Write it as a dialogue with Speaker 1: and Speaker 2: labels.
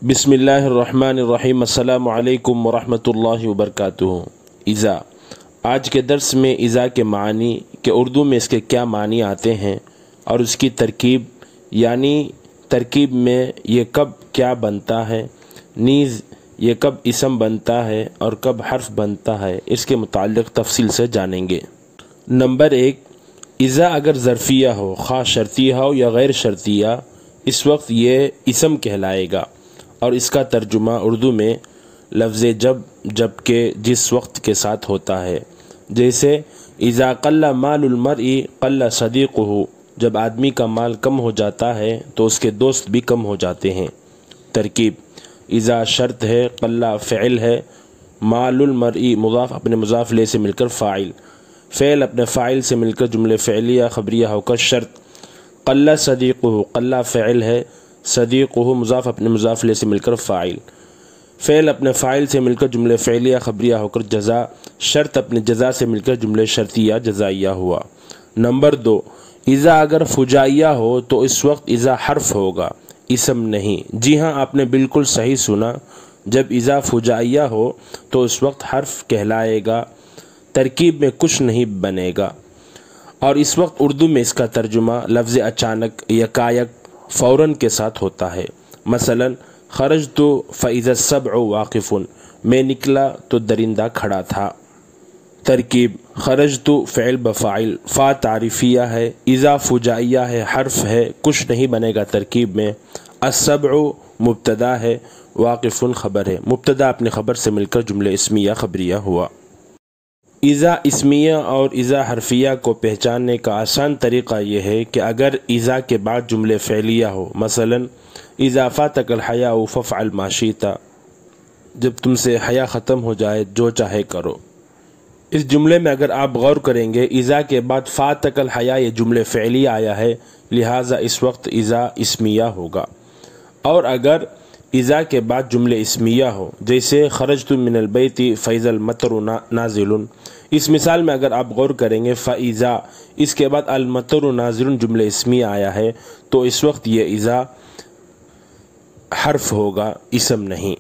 Speaker 1: बिस्मिल्लाहिर्रहमानिर्रहीम। अस्सलामु अलैकुम वरहमतुल्लाहि वबरकातुहू। इज़ा, आज के दर्स में इज़ा के मानी कि उर्दू में इसके क्या मानी आते हैं और उसकी तरकीब यानी तरकीब में ये कब क्या बनता है, नीज़ ये कब इसम बनता है और कब हर्फ बनता है, इसके मुताल्लिक़ तफसील से जानेंगे। नंबर 1, इज़ा अगर ज़रफ़िया हो, ख़ास शर्तिया हो या गैर शर्तिया, इस वक्त ये इसम कहलाएगा और इसका तर्जुमा उर्दू में लफ्ज़ जब के जिस वक्त के साथ होता है। जैसे इज़ा क़ल्ला मालुल मर्इ क़ल्ला सदीक़ुहु, जब आदमी का माल कम हो जाता है तो उसके दोस्त भी कम हो जाते हैं। तरकीब, इज़ा शर्त है, क़ल्ला फ़िल है, मालुल मर्इ मुज़ाफ़ अपने मुज़ाफ़ ले से मिलकर फ़ाइल, फ़ेल अपने फ़ाइल से मिलकर जुमले फ़िलिया ख़बरिया होकर शर्त। क़ल्ला सदीक़ुहु, क़ल्ला फ़िल है, सदीक़ुहु मुज़ाफ़ अपने मुज़ाफ़ ले से मिलकर फ़ाइल, फ़ेल अपने फ़ाइल से मिलकर जुमले फ़िलिया ख़बरिया होकर जज़ा, शर्त अपने जज़ा से मिलकर जुमले शर्तिया जज़ाइया हुआ। नंबर 2, इज़ा अगर फुजाइया हो तो इस वक्त इज़ा हर्फ होगा, इसम नहीं। जी हाँ, आपने बिल्कुल सही सुना। जब इज़ा फुजाइया हो तो इस वक्त हर्फ कहलाएगा, तरकीब में कुछ नहीं बनेगा। और इस वक्त उर्दू में इसका तर्जुमा लफ्ज़ अचानक, यकायक, फ़ौरन के साथ होता है। मसलन खरजतु फ़इज़ा सब्उ वाक़िफ़ुन, मैं निकला तो दरिंदा खड़ा था। तरकीब, खरजतु फ़िल बफ़ाइल, फ़ा तारीफ़िया है, इज़ा फुजाइया है, हर्फ है, कुछ नहीं बनेगा तरकीब में। अस्सब्उ मुब्तदा है, वाक़िफ़ुन ख़बर है, मुब्तदा अपने ख़बर से मिलकर जुमले इस्मिया ख़बरिया हुआ। इज़ा इस्मिया और इज़ा हरफिया को पहचानने का आसान तरीक़ा यह है कि अगर इज़ा के बाद जुमले फ़ेलिया हो, मसलन इज़ा फ़ातकल हया फ़फ़अल मा शिता, जब तुमसे हया ख़त्म हो जाए जो चाहे करो। इस जुमले में अगर आप गौर करेंगे, इज़ा के बाद फ़ातकल हया ये जुमले फ़ेलिया आया है, लिहाजा इस वक्त इज़ा इस्मिया होगा। और अगर इज़ा के बाद जुमले इस्मिया हो, जैसे खरजतु मिनल बैति फ़इज़ल मतरु नाज़िलुन, इस मिसाल में अगर आप गौर करेंगे फ़इज़ा इसके बाद अल मतरु नाज़िलुन जुमले इस्मिया आया है, तो इस वक्त ये इज़ा हर्फ होगा, इसम नहीं।